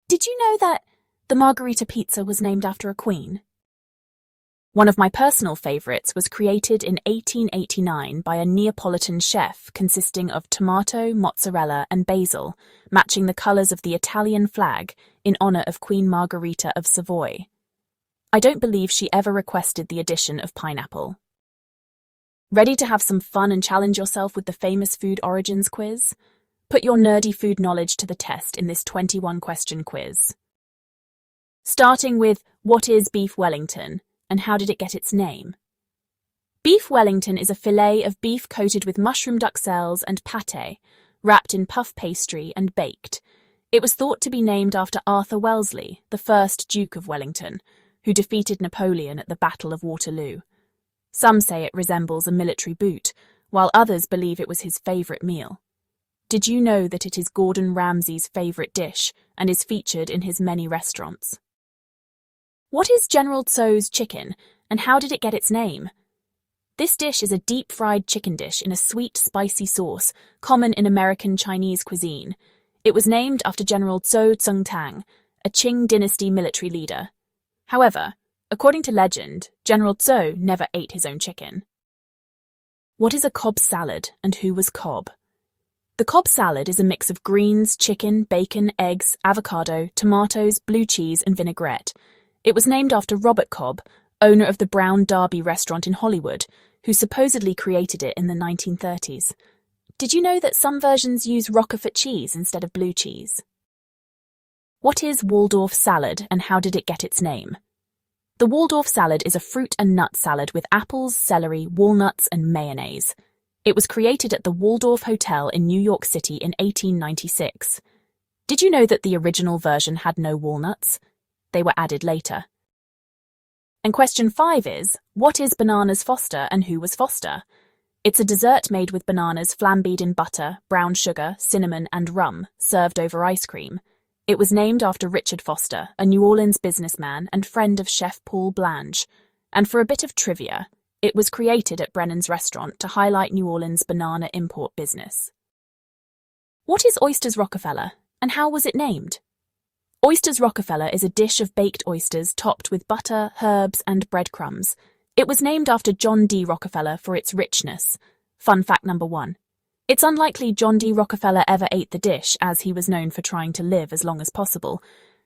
Did you know that the margarita pizza was named after a queen? One of my personal favorites was created in 1889 by a Neapolitan chef consisting of tomato, mozzarella, and basil, matching the colors of the Italian flag in honor of Queen Margherita of Savoy. I don't believe she ever requested the addition of pineapple. Ready to have some fun and challenge yourself with the famous food origins quiz? Put your nerdy food knowledge to the test in this 21-question quiz. Starting with, what is beef Wellington, and how did it get its name? Beef Wellington is a fillet of beef coated with mushroom duxelles and pâté, wrapped in puff pastry and baked. It was thought to be named after Arthur Wellesley, the first Duke of Wellington, who defeated Napoleon at the Battle of Waterloo. Some say it resembles a military boot, while others believe it was his favourite meal. Did you know that it is Gordon Ramsay's favourite dish and is featured in his many restaurants? What is General Tso's chicken, and how did it get its name? This dish is a deep-fried chicken dish in a sweet, spicy sauce, common in American Chinese cuisine. It was named after General Tso Tsung-tang, a Qing dynasty military leader. However, according to legend, General Tso never ate his own chicken. What is a Cobb salad, and who was Cobb? The Cobb salad is a mix of greens, chicken, bacon, eggs, avocado, tomatoes, blue cheese, and vinaigrette. It was named after Robert Cobb, owner of the Brown Derby restaurant in Hollywood, who supposedly created it in the 1930s. Did you know that some versions use Roquefort cheese instead of blue cheese? What is Waldorf salad, and how did it get its name? The Waldorf salad is a fruit and nut salad with apples, celery, walnuts, and mayonnaise. It was created at the Waldorf Hotel in New York City in 1896. Did you know that the original version had no walnuts? They were added later. And question 5 is, what is Bananas Foster, and who was Foster? It's a dessert made with bananas flambéed in butter, brown sugar, cinnamon, and rum, served over ice cream. It was named after Richard Foster, a New Orleans businessman and friend of Chef Paul Blanche. And for a bit of trivia, it was created at Brennan's restaurant to highlight New Orleans' banana import business. What is Oysters Rockefeller, and how was it named? Oysters Rockefeller is a dish of baked oysters topped with butter, herbs, and breadcrumbs. It was named after John D. Rockefeller for its richness. Fun fact number 1. It's unlikely John D. Rockefeller ever ate the dish, as he was known for trying to live as long as possible.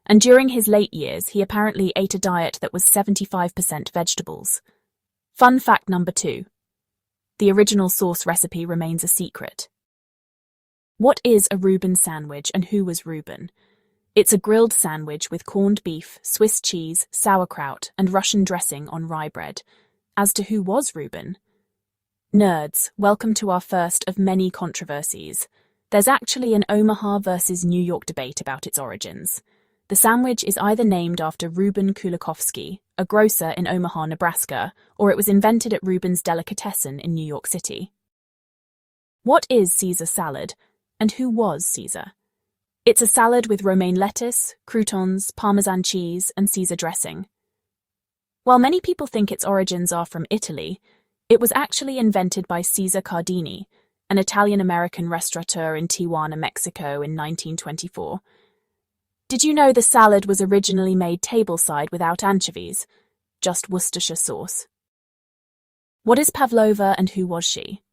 And during his late years, he apparently ate a diet that was 75% vegetables. Fun fact number 2. The original sauce recipe remains a secret. What is a Reuben sandwich, and who was Reuben? It's a grilled sandwich with corned beef, Swiss cheese, sauerkraut, and Russian dressing on rye bread. As to who was Reuben? Nerds, welcome to our first of many controversies. There's actually an Omaha versus New York debate about its origins. The sandwich is either named after Reuben Kulikovsky, a grocer in Omaha, Nebraska, or it was invented at Reuben's Delicatessen in New York City. What is Caesar salad, and who was Caesar? It's a salad with romaine lettuce, croutons, Parmesan cheese, and Caesar dressing. While many people think its origins are from Italy, it was actually invented by Cesar Cardini, an Italian-American restaurateur in Tijuana, Mexico in 1924. Did you know the salad was originally made tableside without anchovies, just Worcestershire sauce? What is pavlova, and who was she?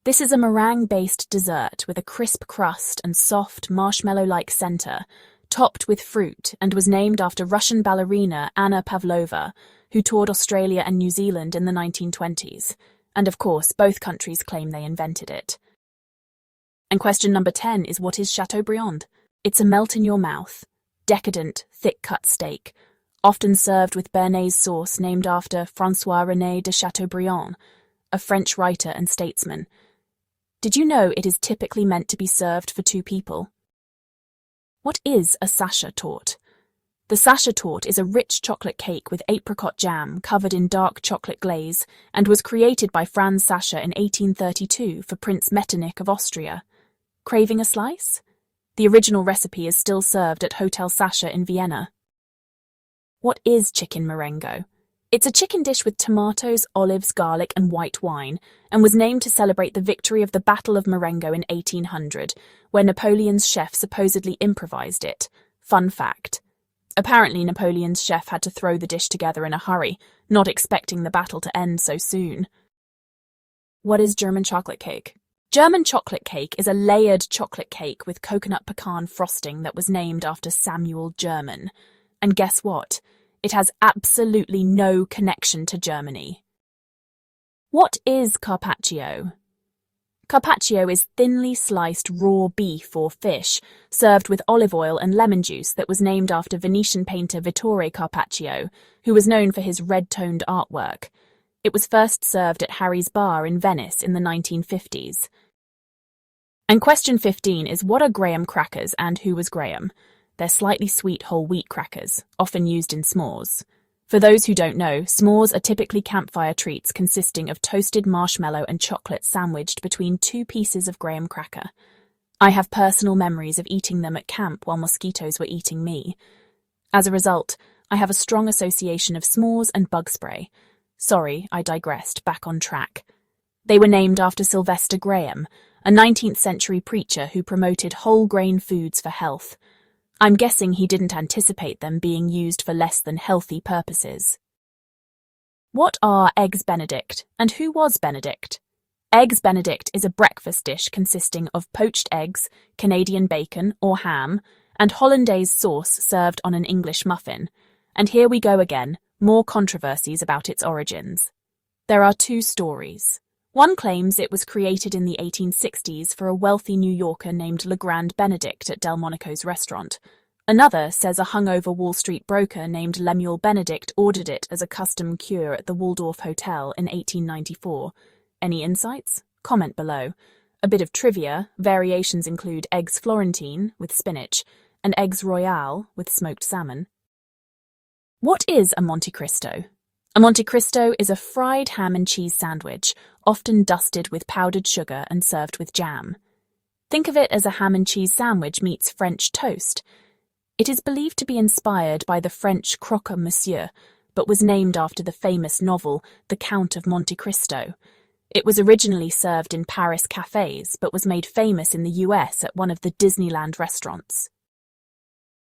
This is a meringue-based dessert with a crisp crust and soft, marshmallow-like center, topped with fruit, and was named after Russian ballerina Anna Pavlova, who toured Australia and New Zealand in the 1920s. And of course, both countries claim they invented it. And question number 10 is, what is Chateaubriand? It's a melt-in-your-mouth, decadent, thick-cut steak, often served with béarnaise sauce named after François-René de Chateaubriand, a French writer and statesman. Did you know it is typically meant to be served for 2 people? What is a Sacher torte? The Sacher torte is a rich chocolate cake with apricot jam covered in dark chocolate glaze and was created by Franz Sacher in 1832 for Prince Metternich of Austria. Craving a slice? The original recipe is still served at Hotel Sacher in Vienna. What is chicken merengue? It's a chicken dish with tomatoes, olives, garlic, and white wine, and was named to celebrate the victory of the Battle of Marengo in 1800, where Napoleon's chef supposedly improvised it. Fun fact. Apparently Napoleon's chef had to throw the dish together in a hurry, not expecting the battle to end so soon. What is German chocolate cake? German chocolate cake is a layered chocolate cake with coconut pecan frosting that was named after Samuel German. And guess what? It has absolutely no connection to Germany. What is carpaccio? Carpaccio is thinly sliced raw beef or fish, served with olive oil and lemon juice that was named after Venetian painter Vittore Carpaccio, who was known for his red-toned artwork. It was first served at Harry's Bar in Venice in the 1950s. And question 15 is, what are graham crackers and who was Graham? They're slightly sweet whole wheat crackers, often used in s'mores. For those who don't know, s'mores are typically campfire treats consisting of toasted marshmallow and chocolate sandwiched between two pieces of graham cracker. I have personal memories of eating them at camp while mosquitoes were eating me. As a result, I have a strong association of s'mores and bug spray. Sorry, I digressed, back on track. They were named after Sylvester Graham, a 19th century preacher who promoted whole grain foods for health. I'm guessing he didn't anticipate them being used for less than healthy purposes. What are Eggs Benedict, and who was Benedict? Eggs Benedict is a breakfast dish consisting of poached eggs, Canadian bacon or ham, and hollandaise sauce served on an English muffin. And here we go again, more controversies about its origins. There are two stories. One claims it was created in the 1860s for a wealthy New Yorker named Legrand Benedict at Delmonico's restaurant. Another says a hungover Wall Street broker named Lemuel Benedict ordered it as a custom cure at the Waldorf Hotel in 1894. Any insights? Comment below. A bit of trivia, variations include eggs Florentine with spinach and eggs Royale with smoked salmon. What is a Monte Cristo? A Monte Cristo is a fried ham and cheese sandwich, often dusted with powdered sugar and served with jam. Think of it as a ham and cheese sandwich meets French toast. It is believed to be inspired by the French croque monsieur, but was named after the famous novel The Count of Monte Cristo. It was originally served in Paris cafes, but was made famous in the US at one of the Disneyland restaurants.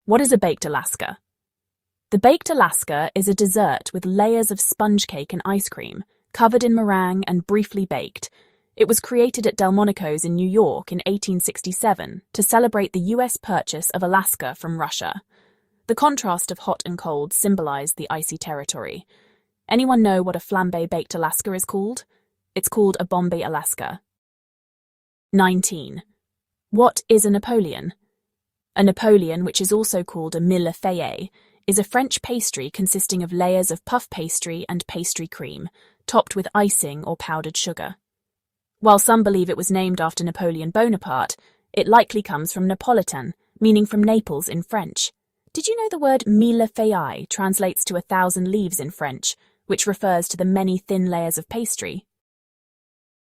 What is a baked Alaska? The baked Alaska is a dessert with layers of sponge cake and ice cream, covered in meringue and briefly baked. It was created at Delmonico's in New York in 1867 to celebrate the US purchase of Alaska from Russia. The contrast of hot and cold symbolized the icy territory. Anyone know what a flambé baked Alaska is called? It's called a Bombay Alaska. 19. What is a Napoleon? A Napoleon, which is also called a millefeuille, is a French pastry consisting of layers of puff pastry and pastry cream, topped with icing or powdered sugar. While some believe it was named after Napoleon Bonaparte, it likely comes from Napolitan, meaning from Naples in French. Did you know the word millefeuille translates to 1,000 leaves in French, which refers to the many thin layers of pastry?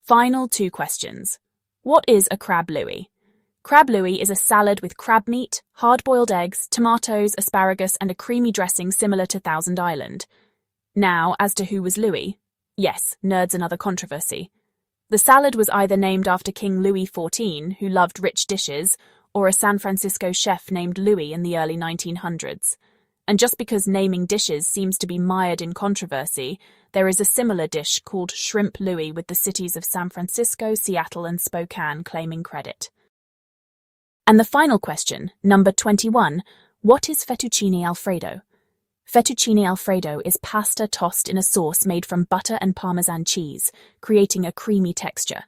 Final two questions. What is a crab louis? Crab louis is a salad with crab meat, hard-boiled eggs, tomatoes, asparagus, and a creamy dressing similar to Thousand Island. Now, as to who was Louis? Yes, nerds another controversy. The salad was either named after King Louis XIV, who loved rich dishes, or a San Francisco chef named Louis in the early 1900s. And just because naming dishes seems to be mired in controversy, there is a similar dish called Shrimp Louis with the cities of San Francisco, Seattle, and Spokane claiming credit. And the final question, number 21, what is fettuccine alfredo? Fettuccine alfredo is pasta tossed in a sauce made from butter and Parmesan cheese, creating a creamy texture.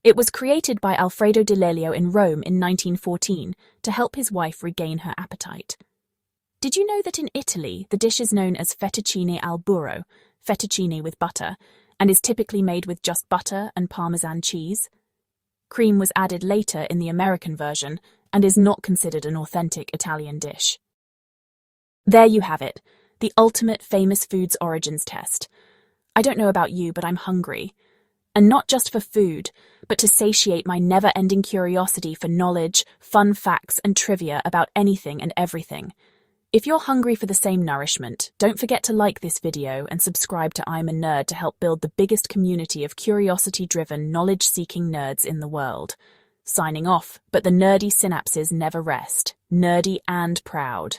It was created by Alfredo Di Lelio in Rome in 1914 to help his wife regain her appetite. Did you know that in Italy the dish is known as fettuccine al burro, fettuccine with butter, and is typically made with just butter and Parmesan cheese? Cream was added later in the American version and is not considered an authentic Italian dish. There you have it, the ultimate famous foods origins test. I don't know about you, but I'm hungry. And not just for food, but to satiate my never-ending curiosity for knowledge, fun facts, and trivia about anything and everything. If you're hungry for the same nourishment, don't forget to like this video and subscribe to I'm a Nerd to help build the biggest community of curiosity-driven, knowledge-seeking nerds in the world. signing off, but the nerdy synapses never rest, nerdy and proud.